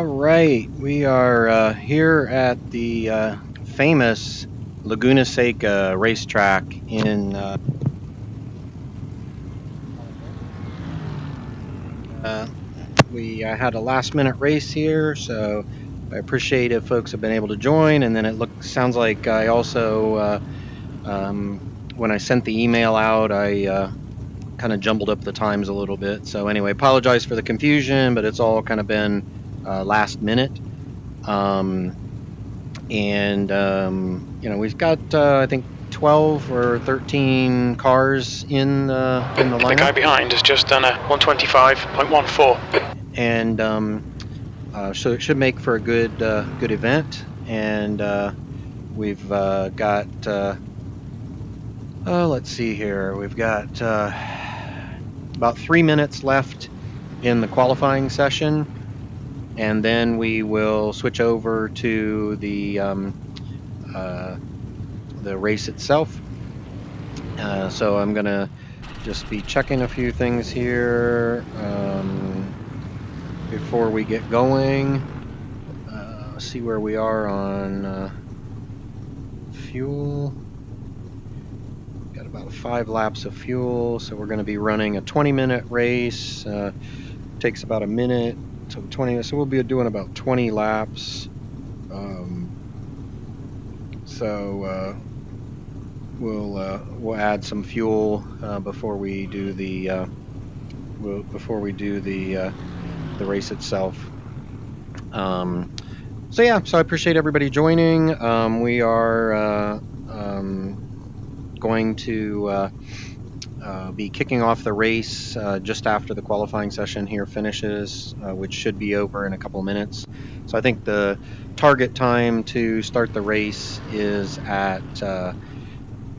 right, we are here at the famous Laguna Seca racetrack in we had a last-minute race here, so I appreciate if folks have been able to join. And then sounds like I also when I sent the email out, I kind of jumbled up the times a little bit. So anyway, apologize for the confusion, but it's all kind of been last minute. We've got I think 12 or 13 cars in the lineup. The guy behind has just done a 125.14. And so it should make for a good event. And we've got let's see here. We've got about 3 minutes left in the qualifying session, and then we will switch over to the race itself. So I'm gonna just be checking a few things here before we get going. See where we are on fuel. Got about 5 laps of fuel, so we're going to be running a 20-minute race. Takes about a minute, so 20. So we'll be doing about 20 laps. We'll add some fuel before we do the race itself. So I appreciate everybody joining. We are going to be kicking off the race just after the qualifying session here finishes, which should be over in a couple of minutes. So I think the target time to start the race is at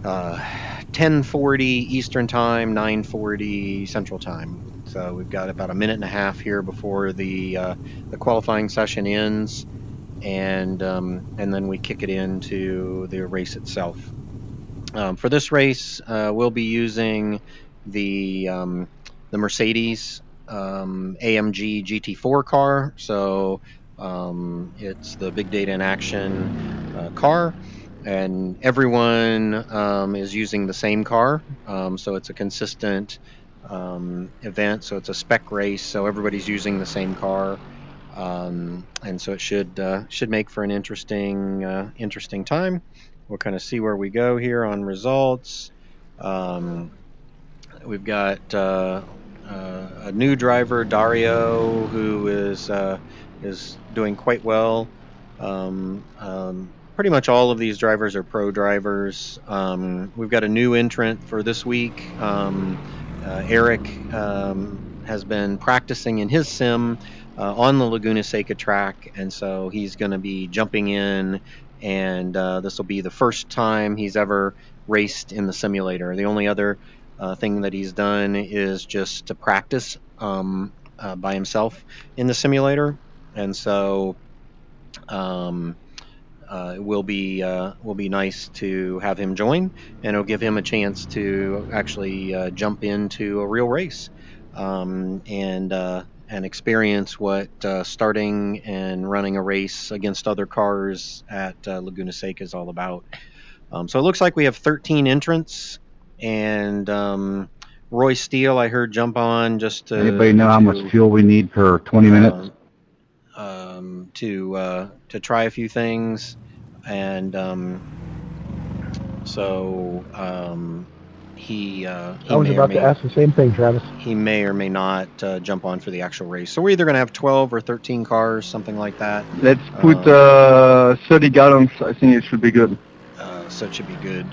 10:40 Eastern Time, 9:40 Central Time. So we've got about a minute and a half here before the qualifying session ends, and then we kick it into the race itself. For this race, we'll be using the Mercedes-AMG GT3 car. So it's the big data in action car, and everyone is using the same car. So it's a consistent event. So it's a spec race. So everybody's using the same car. And so it should make for an interesting time. We'll kind of see where we go here on results. We've got a new driver, Dario, who is doing quite well. Pretty much all of these drivers are pro drivers. We've got a new entrant for this week. Eric has been practicing in his sim on the Laguna Seca track, and so he's going to be jumping in, and this will be the first time he's ever raced in the simulator. The only other thing that he's done is just to practice by himself in the simulator, and so it will be nice to have him join, and it'll give him a chance to actually jump into a real race and experience what starting and running a race against other cars at Laguna Seca is all about. So it looks like we have 13 entrants, and Roy Steele, I heard, jump on just to... Anybody know how much fuel we need per 20 minutes? To try a few things, and he I was about to ask the same thing, Travis. He may or may not jump on for the actual race. So we're either going to have 12 or 13 cars, something like that. Let's put 30 gallons. I think it should be good. So it should be good.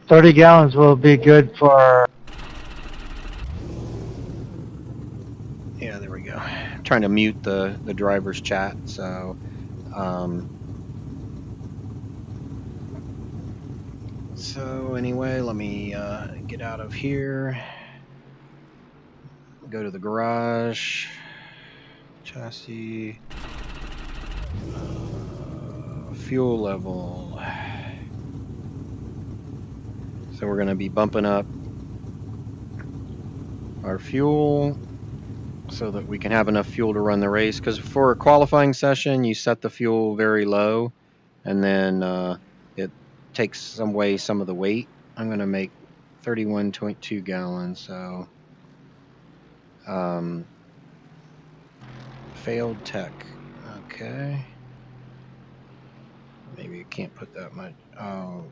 30 gallons will be good for... Yeah, there we go. I'm trying to mute the driver's chat, so... So anyway, let me get out of here, go to the garage, chassis, fuel level. So we're going to be bumping up our fuel. so that we can have enough fuel to run the race. Because for a qualifying session, you set the fuel very low, and then it takes some of the weight. I'm going to make 31.2 gallons. So failed tech. Okay. Maybe you can't put that much. Oh.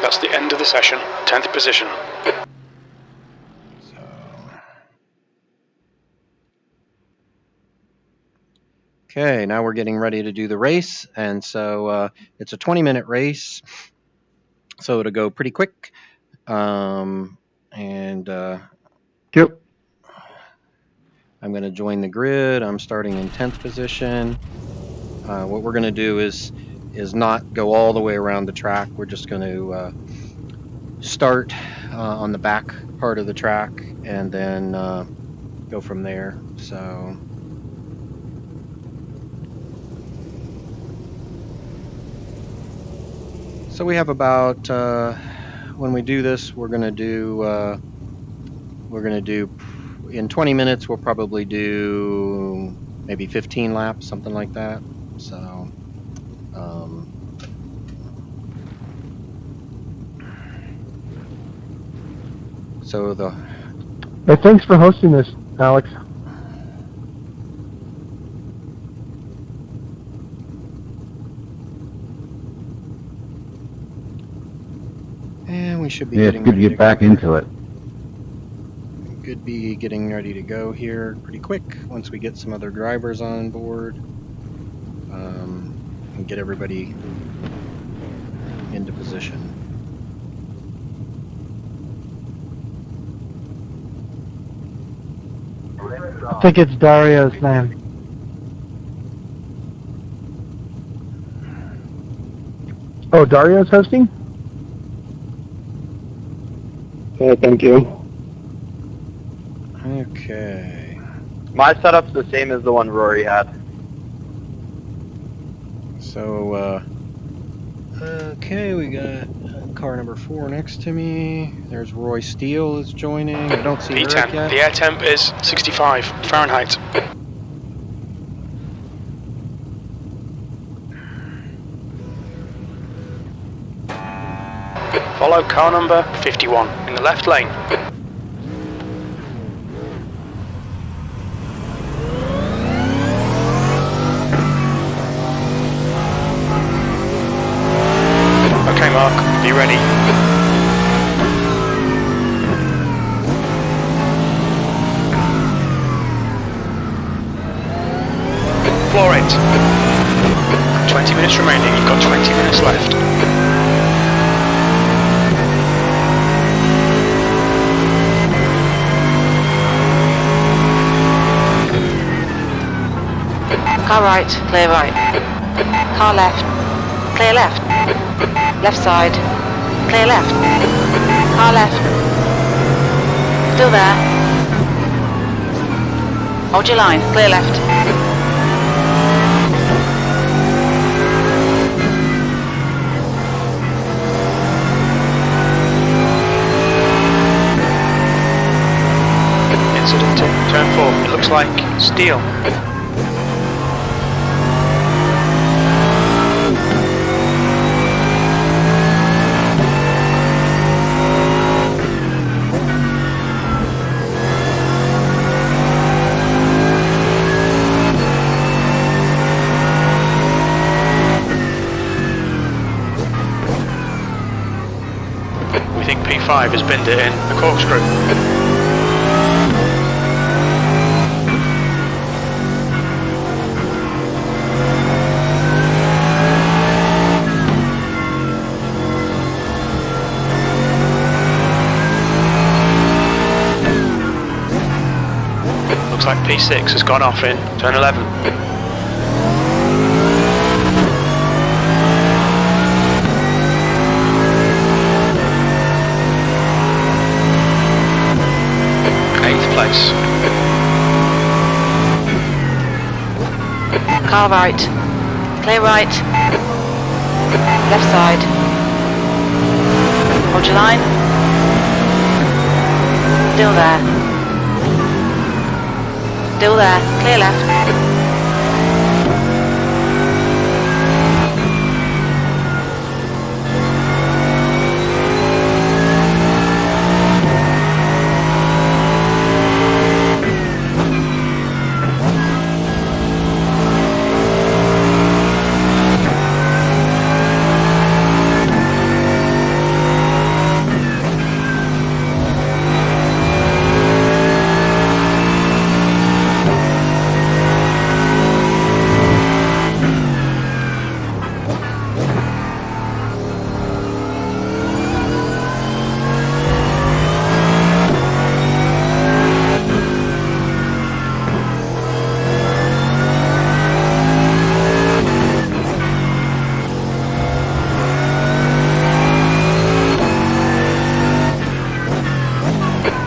That's the end of the session. 10th position. Okay, now we're getting ready to do the race, and so it's a 20-minute race, so it'll go pretty quick. Yep. I'm going to join the grid. I'm starting in 10th position. What we're going to do is not go all the way around the track. We're just going to start on the back part of the track and then go from there. So we have about, when we do this, we're going to do in 20 minutes, we'll probably do maybe 15 laps, something like that. So, Hey, thanks for hosting this, Alex. And we should be it's good to get back into it. Could be getting ready to go here pretty quick once we get some other drivers on board and get everybody into position. I think it's Dario's name. Oh, Dario's hosting? Thank you. Okay. My setup's the same as the one Rory had. So, okay, we got car number 4 next to me. There's Roy Steele is joining. I don't see Eric P10. yet. The air temp is 65 Fahrenheit. Follow car number 51 in the left lane. Okay, Mark, be ready. Floor it. 20 minutes remaining, you've got 20 minutes left. Car right, clear right. Car left, clear left. Left side, clear left. Car left. Still there. Hold your line, clear left. Incident in turn 4, it looks like steel. We think P5 has binned it in the corkscrew. Looks like P6 has gone off in turn 11. place. Car right. Clear right. Left side. Hold your line. Still there. Still there. Clear left.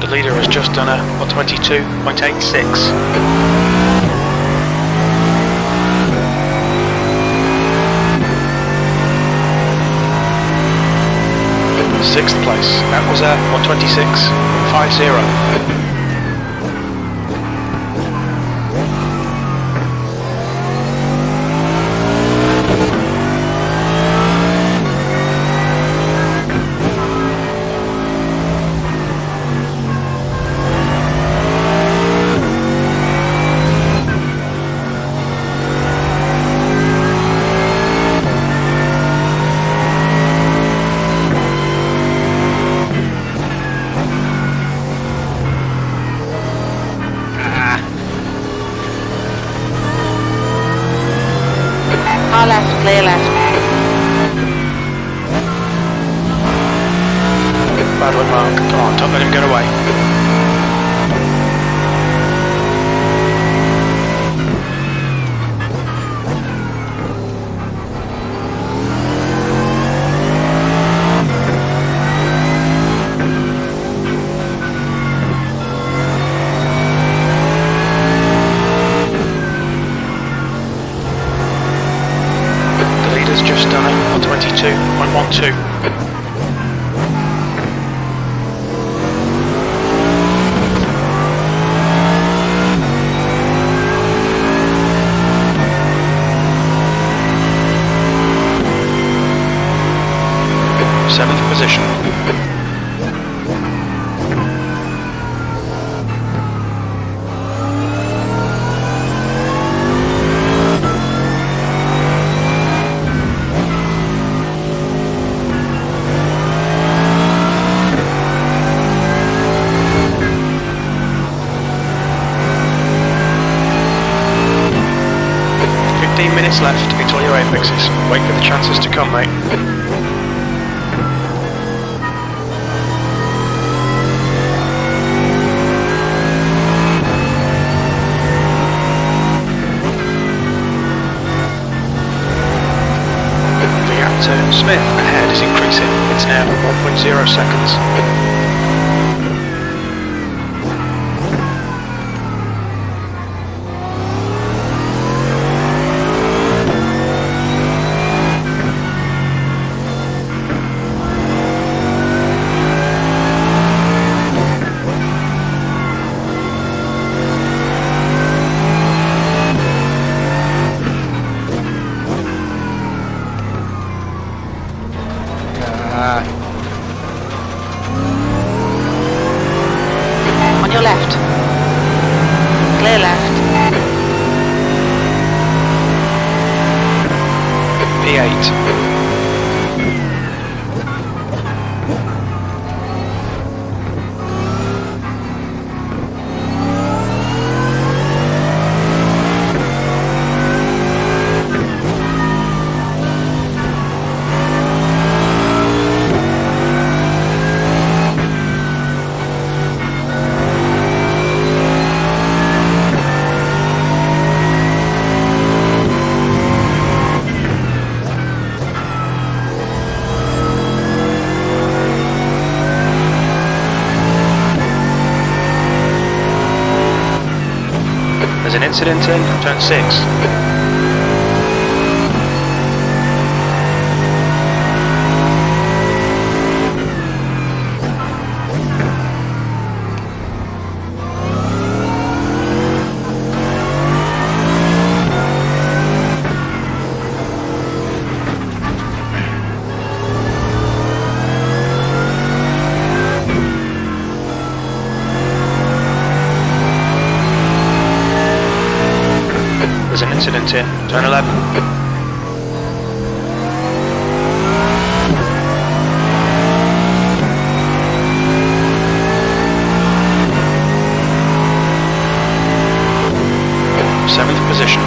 The leader has just done a 122.86. Sixth place, that was a 126.50. Car left, clear left. Bad one, Mark. Come on, don't let him get away. Just done it, 122.12. Seventh position. Minutes left to beat all your apexes. Wait for the chances to come, mate. The gap to Smith ahead is increasing. It's now 1.0 seconds. On your left. Clear left. P8. There's an incident in turn 6. There's an incident in turn 11. Seventh position.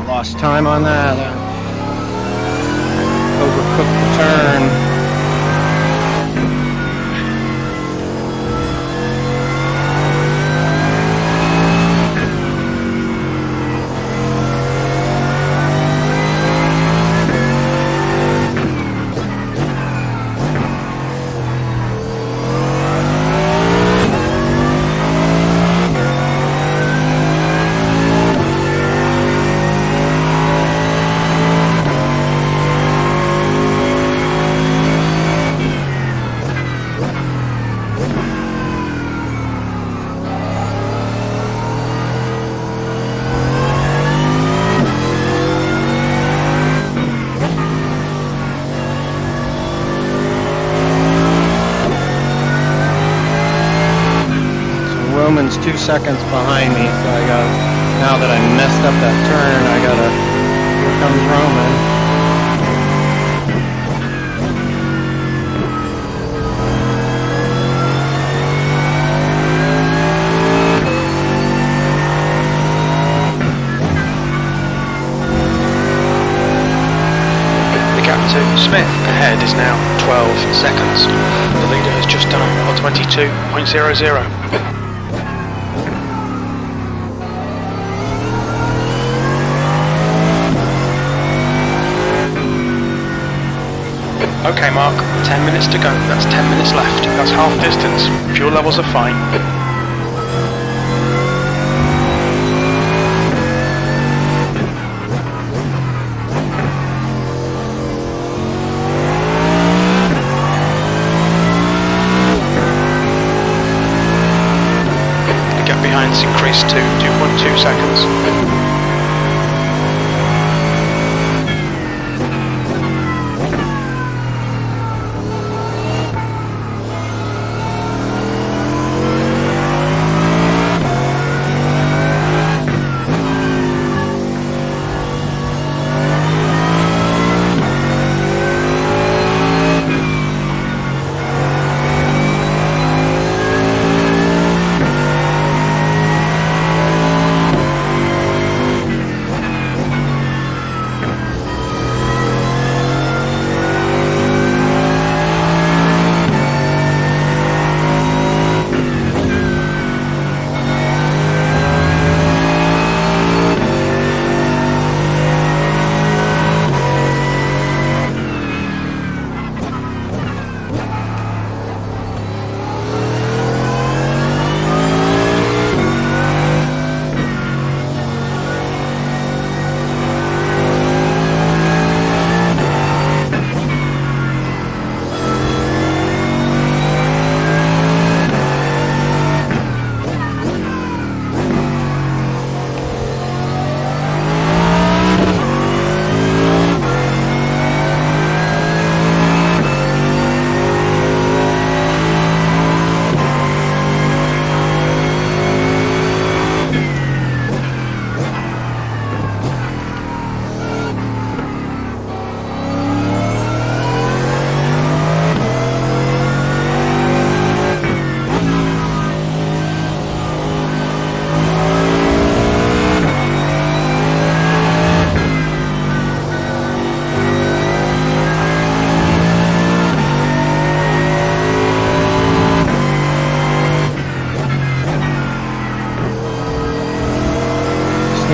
Lost time on that. Overcooked the turn. Roman's 2 seconds behind me, so I got, now that I messed up that turn, I gotta, here comes Roman. The gap to Smith ahead is now 12 seconds. The leader has just done a 22.00. Okay, Mark, 10 minutes to go. That's 10 minutes left. That's half distance. Fuel levels are fine. The gap behind's increased to 2.2 seconds.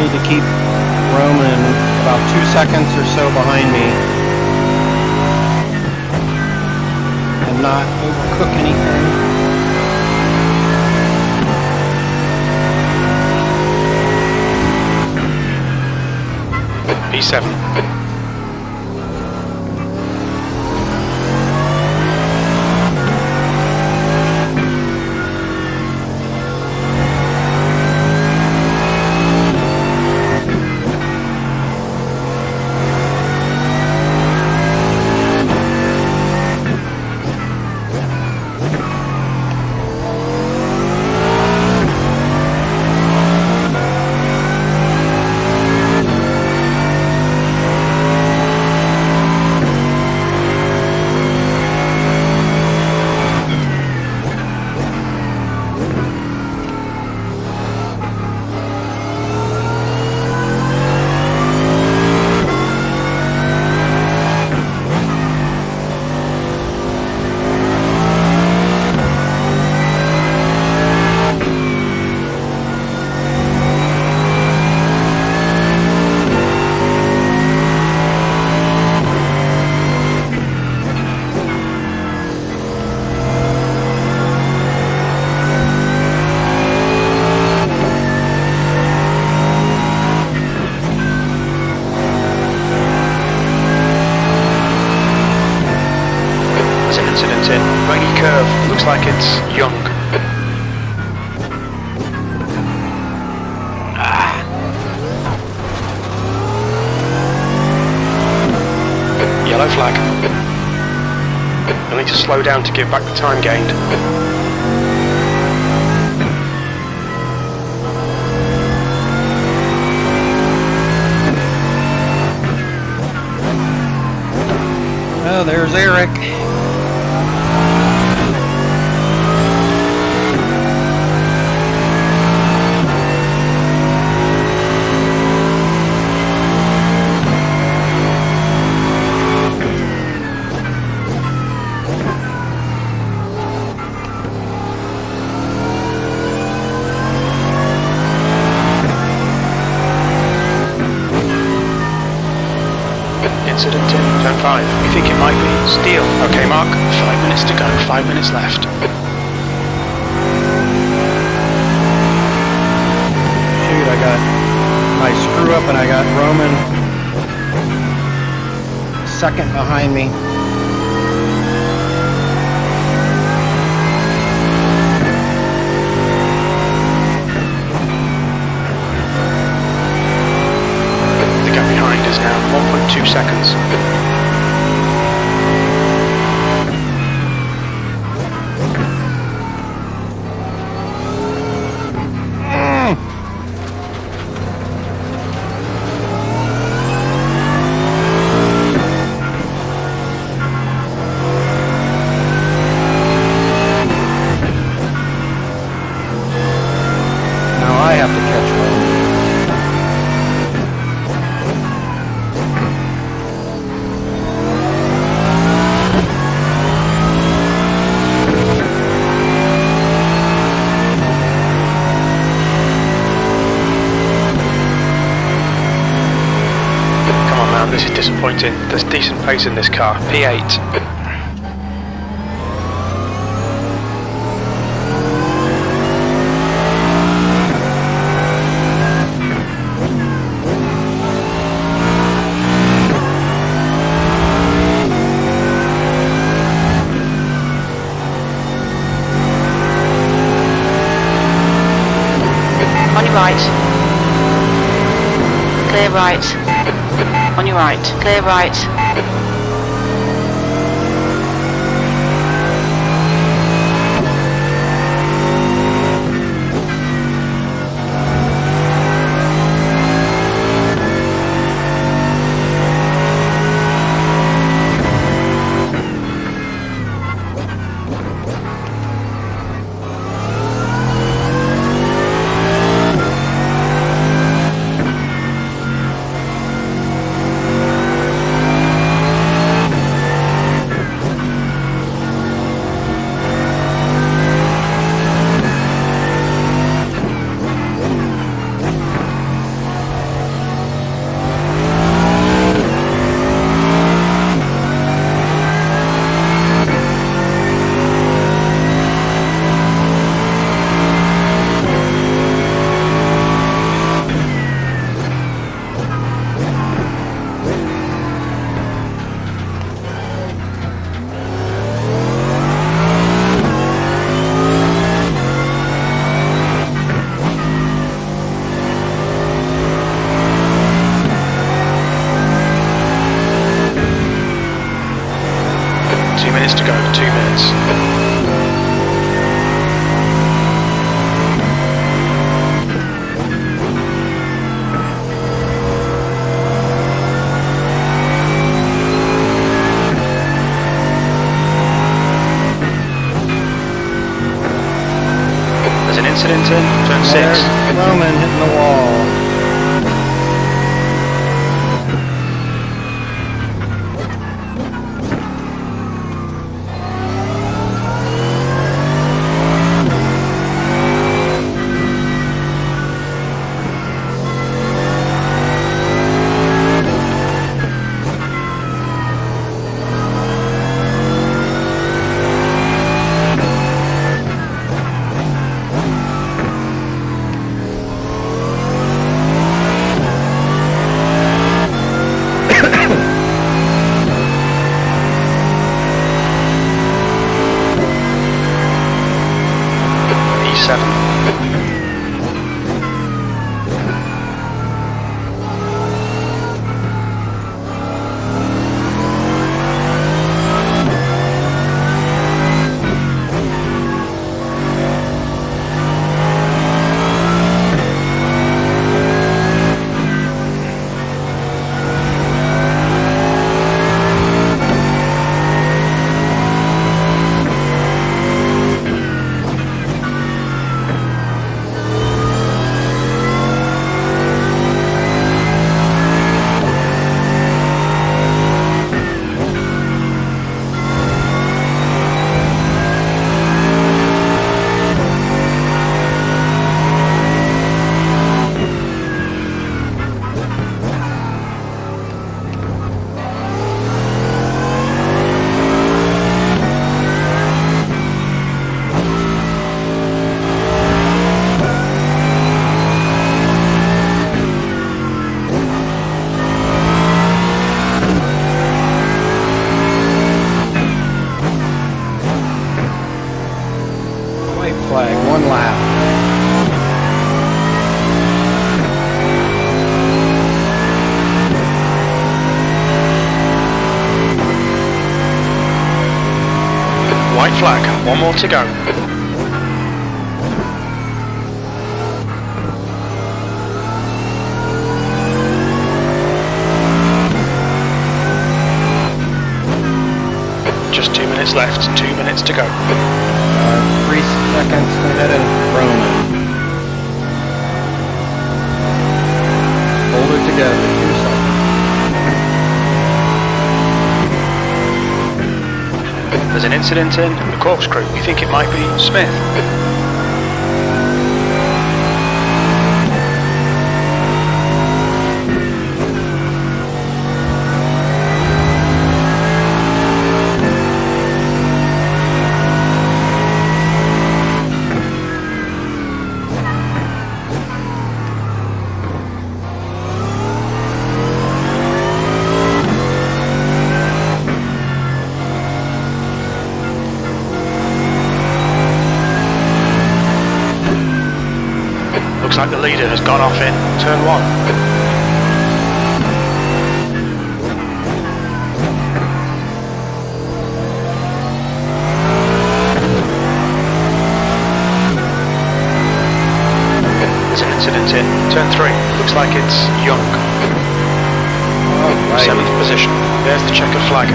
need to keep Roman about 2 seconds or so behind me and not overcook anything. P7. Looks like it's young. Yellow flag. I need to slow down to give back the time gained. Oh, there's Eric. Incident in turn 5. We think it might be steel. Okay, Mark, 5 minutes to go, 5 minutes left. Shoot, I screw up and I got Roman second behind me. The gap behind is now 1.2 seconds. Now I have to catch Roman. This is disappointing. There's decent pace in this car. P8. On your right. Clear right. On your right. Clear right. minutes to go, 2 minutes. There's an incident in turn 6. There's Roman hitting the wall. Flag, one lap. White flag, one more to go. Just 2 minutes left, 2 minutes to go. 3 seconds ahead of Roman. Hold it together. 2 seconds. There's an incident in the corkscrew. We think it might be Smith. Looks like the leader has gone off in turn 1. There's an incident in turn 3. Looks like it's Young. Right. 7th position. There's the checkered flag.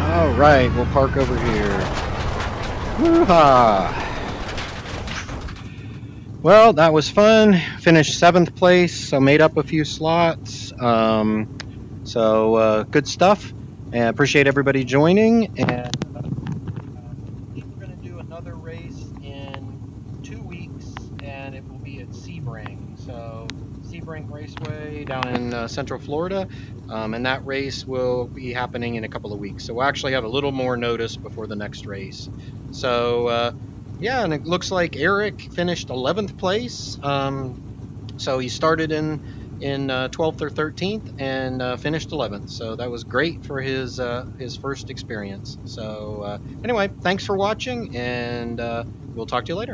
All right, we'll park over here. Woo-ha! Well, that was fun. Finished 7th place, so made up a few slots. Good stuff. And appreciate everybody joining. And we're going to do another race in 2 weeks, and it will be at Sebring. So Sebring Raceway down in Central Florida, and that race will be happening in a couple of weeks. So we'll actually have a little more notice before the next race. So. Yeah, and it looks like Eric finished 11th place. So he started in 12th or 13th and finished 11th. So that was great for his first experience. So anyway, thanks for watching, and we'll talk to you later.